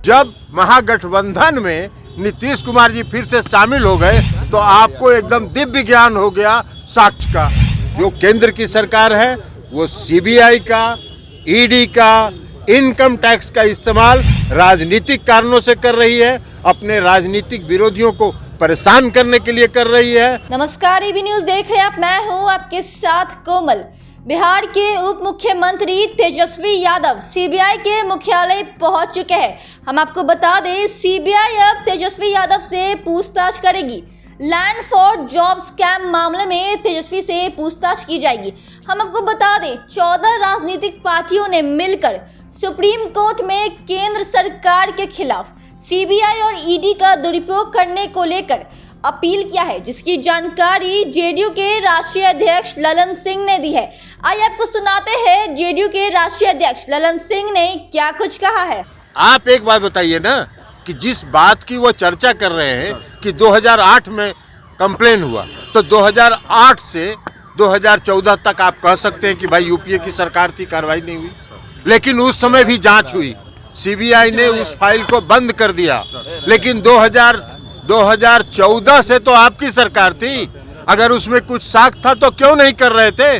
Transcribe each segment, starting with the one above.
जब महागठबंधन में नीतीश कुमार जी फिर से शामिल हो गए तो आपको एकदम दिव्य ज्ञान हो गया साक्ष्य का। जो केंद्र की सरकार है वो सीबीआई का, ईडी का, इनकम टैक्स का इस्तेमाल राजनीतिक कारणों से कर रही है, अपने राजनीतिक विरोधियों को परेशान करने के लिए कर रही है। नमस्कार, एबी न्यूज देख रहे हैं आप। मैं हूं आपके साथ कोमल। बिहार के उप मुख्यमंत्री तेजस्वी यादव सीबीआई के मुख्यालय पहुंच चुके हैं। हम आपको बता दें, सीबीआई अब तेजस्वी यादव से पूछताछ करेगी। लैंड फॉर जॉब स्कैम मामले में तेजस्वी से पूछताछ की जाएगी। हम आपको बता दें, 14 राजनीतिक पार्टियों ने मिलकर सुप्रीम कोर्ट में केंद्र सरकार के खिलाफ सीबीआई और ईडी का दुरुपयोग करने को लेकर अपील किया है, जिसकी जानकारी जेडीयू के राष्ट्रीय अध्यक्ष ललन सिंह ने दी है। आइए आपको सुनाते हैं जेडीयू के राष्ट्रीय अध्यक्ष ललन सिंह ने क्या कुछ कहा है। आप एक बात बताइए ना कि जिस बात की वो चर्चा कर रहे हैं कि 2008 में कंप्लेन हुआ, तो 2008 से 2014 तक आप कह सकते हैं कि भाई यूपीए की सरकार थी, कार्रवाई नहीं हुई। लेकिन उस समय भी जांच हुई, सीबीआई ने उस फाइल को बंद कर दिया। लेकिन 2014 से तो आपकी सरकार थी, अगर उसमें कुछ साख था तो क्यों नहीं कर रहे थे।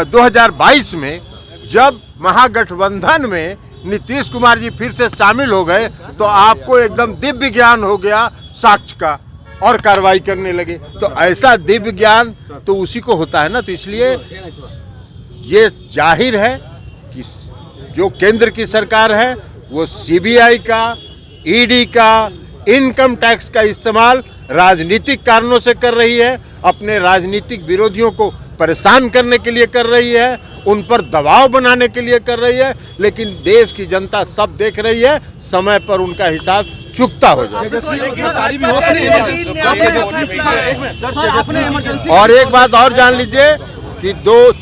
2022 में जब महागठबंधन में नीतीश कुमार जी फिर से शामिल हो गए तो आपको एकदम दिव्य ज्ञान हो गया साक्ष्य का और कार्रवाई करने लगे। तो ऐसा दिव्य ज्ञान तो उसी को होता है ना। तो इसलिए ये जाहिर है कि जो केंद्र की सरकार है वो सीबीआई का, ईडी का, इनकम टैक्स का इस्तेमाल राजनीतिक कारणों से कर रही है, अपने राजनीतिक विरोधियों को परेशान करने के लिए कर रही है, उन पर दबाव बनाने के लिए कर रही है। लेकिन देश की जनता सब देख रही है, समय पर उनका हिसाब चुकता हो जाए। और एक बात और जान लीजिए कि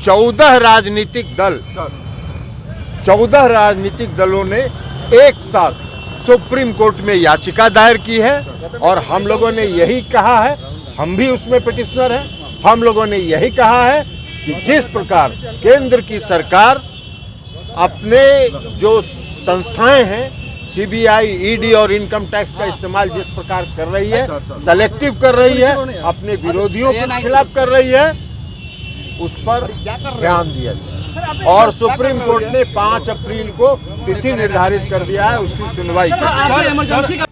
14 राजनीतिक दलों ने एक साथ सुप्रीम कोर्ट में याचिका दायर की है और हम लोगों ने यही कहा है, हम भी उसमें पिटिशनर हैं, हम लोगों ने यही कहा है कि जिस प्रकार केंद्र की सरकार अपने जो संस्थाएं हैं सीबीआई, ईडी और इनकम टैक्स का इस्तेमाल जिस प्रकार कर रही है, सेलेक्टिव कर रही है, अपने विरोधियों के खिलाफ कर रही है, उस पर ध्यान दिया जाए। और सुप्रीम कोर्ट ने 5 अप्रैल को तिथि निर्धारित कर दिया है उसकी सुनवाई की।